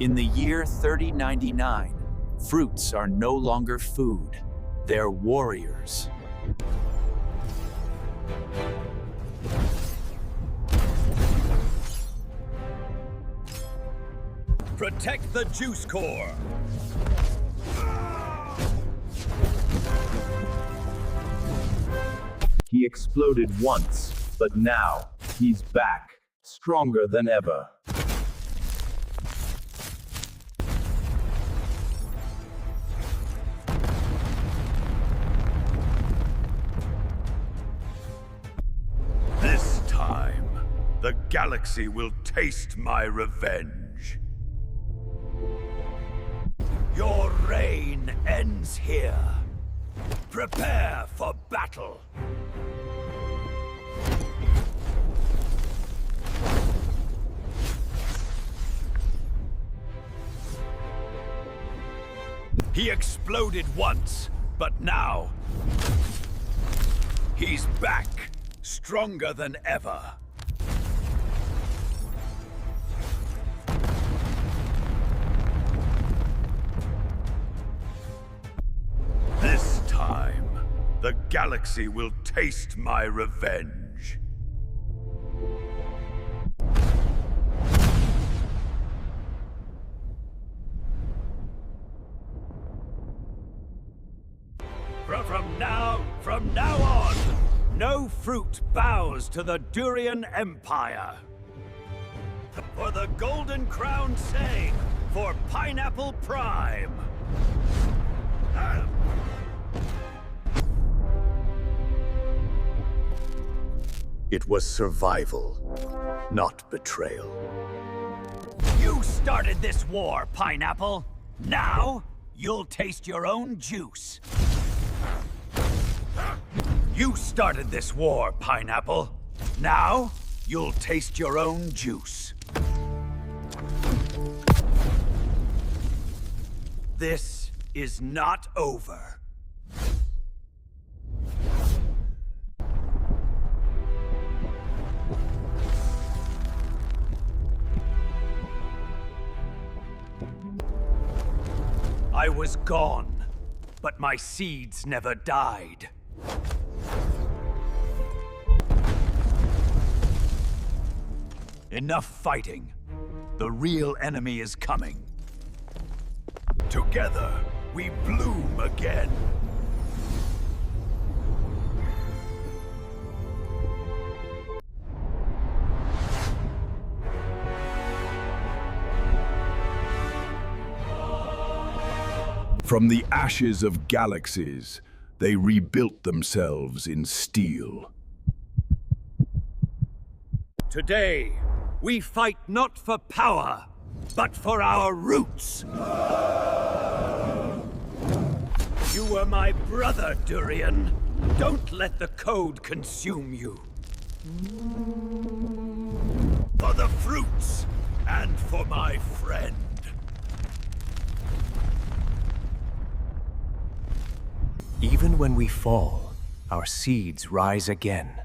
In the year 3099, fruits are no longer food, they're warriors. Protect the juice core! He exploded once, but now, he's back, stronger than ever. This time, the galaxy will taste my revenge. Your reign ends here. Prepare for battle. He exploded once, but now he's back, stronger than ever. This time, the galaxy will taste my revenge. From now on, no fruit bows to the Durian Empire. For the Golden Crown's sake, for Pineapple Prime. It was survival, not betrayal. You started this war, Pineapple. Now, you'll taste your own juice. You started this war, Pineapple. Now, you'll taste your own juice. This is not over. I was gone, but my seeds never died. Enough fighting. The real enemy is coming. Together, we bloom again. From the ashes of galaxies, they rebuilt themselves in steel. Today, we fight not for power, but for our roots. You were my brother, Durian. Don't let the code consume you. For the fruits, and for my friend. Even when we fall, our seeds rise again.